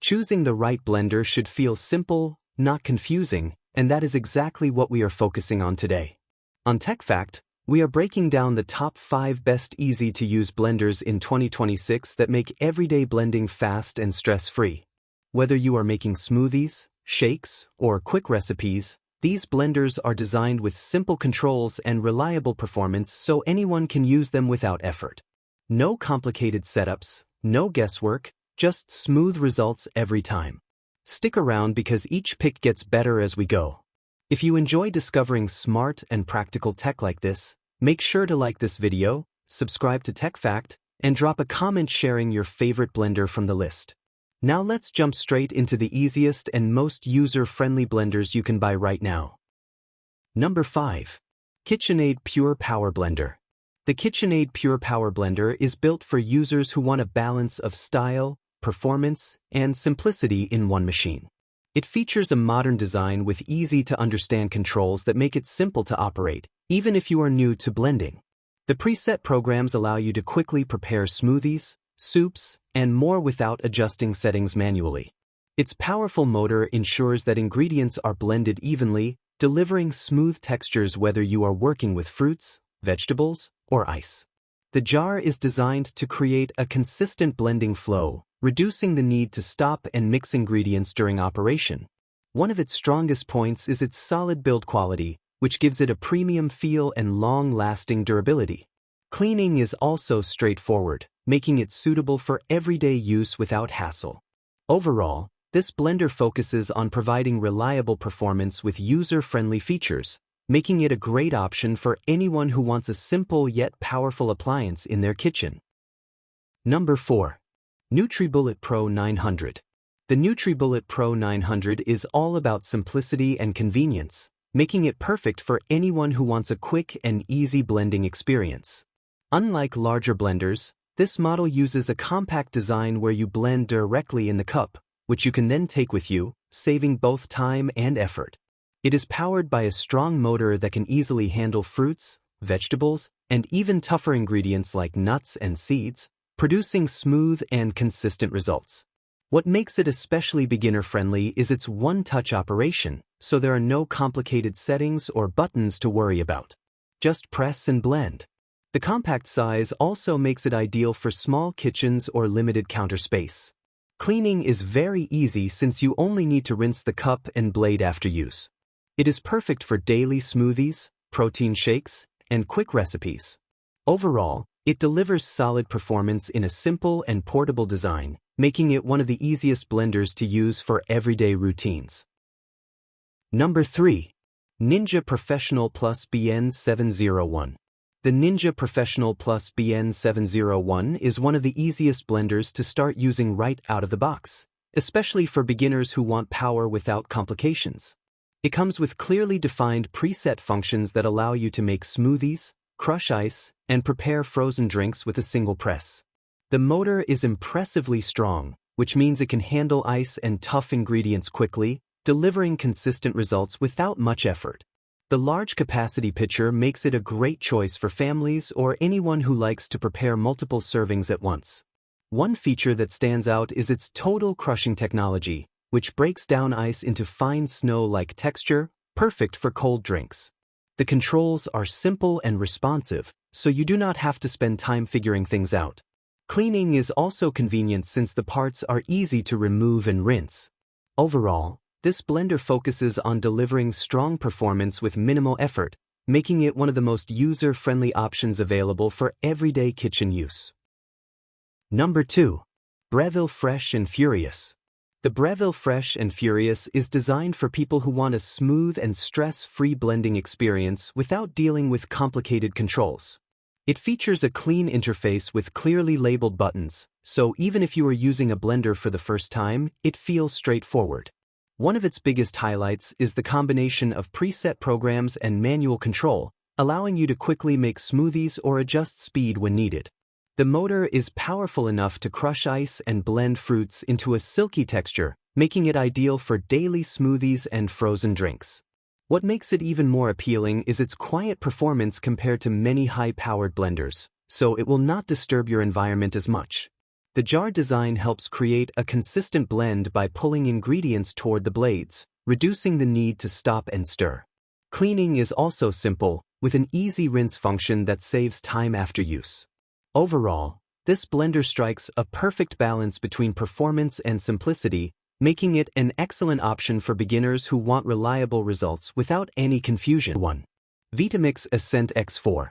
Choosing the right blender should feel simple, not confusing, and that is exactly what we are focusing on today. On TechFact, we are breaking down the top 5 best easy-to-use blenders in 2026 that make everyday blending fast and stress-free. Whether you are making smoothies, shakes, or quick recipes, these blenders are designed with simple controls and reliable performance so anyone can use them without effort. No complicated setups, no guesswork, just smooth results every time. Stick around because each pick gets better as we go. If you enjoy discovering smart and practical tech like this, make sure to like this video, subscribe to TechFact, and drop a comment sharing your favorite blender from the list. Now let's jump straight into the easiest and most user-friendly blenders you can buy right now. Number 5. KitchenAid Pure Power Blender. The KitchenAid Pure Power Blender is built for users who want a balance of style, performance, and simplicity in one machine. It features a modern design with easy-to-understand controls that make it simple to operate, even if you are new to blending. The preset programs allow you to quickly prepare smoothies, soups, and more without adjusting settings manually. Its powerful motor ensures that ingredients are blended evenly, delivering smooth textures whether you are working with fruits, vegetables, or ice. The jar is designed to create a consistent blending flow, reducing the need to stop and mix ingredients during operation. One of its strongest points is its solid build quality, which gives it a premium feel and long-lasting durability. Cleaning is also straightforward, making it suitable for everyday use without hassle. Overall, this blender focuses on providing reliable performance with user-friendly features, making it a great option for anyone who wants a simple yet powerful appliance in their kitchen. Number 4. NutriBullet Pro 900. The NutriBullet Pro 900 is all about simplicity and convenience, making it perfect for anyone who wants a quick and easy blending experience. Unlike larger blenders, this model uses a compact design where you blend directly in the cup, which you can then take with you, saving both time and effort. It is powered by a strong motor that can easily handle fruits, vegetables, and even tougher ingredients like nuts and seeds, producing smooth and consistent results. What makes it especially beginner-friendly is its one-touch operation, so there are no complicated settings or buttons to worry about. Just press and blend. The compact size also makes it ideal for small kitchens or limited counter space. Cleaning is very easy since you only need to rinse the cup and blade after use. It is perfect for daily smoothies, protein shakes, and quick recipes. Overall, it delivers solid performance in a simple and portable design, making it one of the easiest blenders to use for everyday routines. Number 3. Ninja Professional Plus BN701. The Ninja Professional Plus BN701 is one of the easiest blenders to start using right out of the box, especially for beginners who want power without complications. It comes with clearly defined preset functions that allow you to make smoothies, crush ice, and prepare frozen drinks with a single press. The motor is impressively strong, which means it can handle ice and tough ingredients quickly, delivering consistent results without much effort. The large capacity pitcher makes it a great choice for families or anyone who likes to prepare multiple servings at once. One feature that stands out is its total crushing technology, which breaks down ice into fine snow-like texture, perfect for cold drinks. The controls are simple and responsive, so you do not have to spend time figuring things out. Cleaning is also convenient since the parts are easy to remove and rinse. Overall, this blender focuses on delivering strong performance with minimal effort, making it one of the most user-friendly options available for everyday kitchen use. Number 2. Breville Fresh and Furious. The Breville Fresh and Furious is designed for people who want a smooth and stress-free blending experience without dealing with complicated controls. It features a clean interface with clearly labeled buttons, so even if you are using a blender for the first time, it feels straightforward. One of its biggest highlights is the combination of preset programs and manual control, allowing you to quickly make smoothies or adjust speed when needed. The motor is powerful enough to crush ice and blend fruits into a silky texture, making it ideal for daily smoothies and frozen drinks. What makes it even more appealing is its quiet performance compared to many high-powered blenders, so it will not disturb your environment as much. The jar design helps create a consistent blend by pulling ingredients toward the blades, reducing the need to stop and stir. Cleaning is also simple, with an easy rinse function that saves time after use. Overall, this blender strikes a perfect balance between performance and simplicity, making it an excellent option for beginners who want reliable results without any confusion. 1. Vitamix Ascent X4.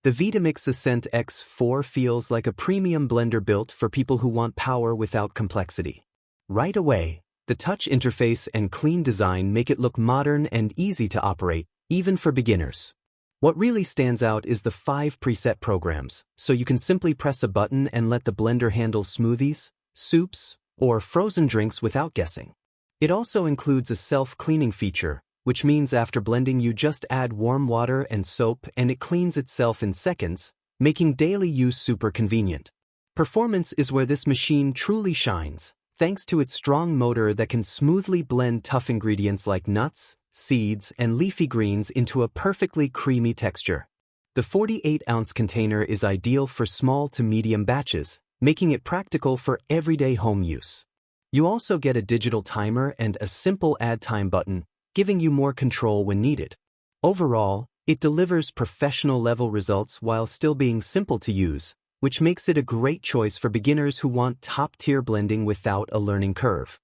The Vitamix Ascent X4 feels like a premium blender built for people who want power without complexity. Right away, the touch interface and clean design make it look modern and easy to operate, even for beginners. What really stands out is the 5 preset programs, so you can simply press a button and let the blender handle smoothies, soups, or frozen drinks without guessing. It also includes a self-cleaning feature, which means after blending you just add warm water and soap and it cleans itself in seconds, making daily use super convenient. Performance is where this machine truly shines, thanks to its strong motor that can smoothly blend tough ingredients like nuts, seeds, and leafy greens into a perfectly creamy texture. The 48-ounce container is ideal for small to medium batches, making it practical for everyday home use. You also get a digital timer and a simple add time button, giving you more control when needed. Overall, it delivers professional-level results while still being simple to use, which makes it a great choice for beginners who want top-tier blending without a learning curve.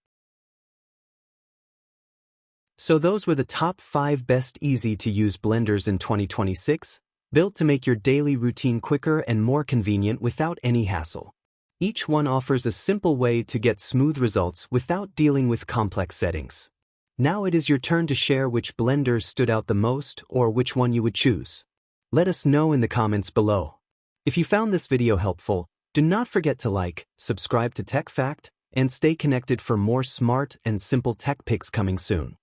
So those were the top 5 best easy-to-use blenders in 2026, built to make your daily routine quicker and more convenient without any hassle. Each one offers a simple way to get smooth results without dealing with complex settings. Now it is your turn to share which blender stood out the most or which one you would choose. Let us know in the comments below. If you found this video helpful, do not forget to like, subscribe to Tech Fact, and stay connected for more smart and simple tech picks coming soon.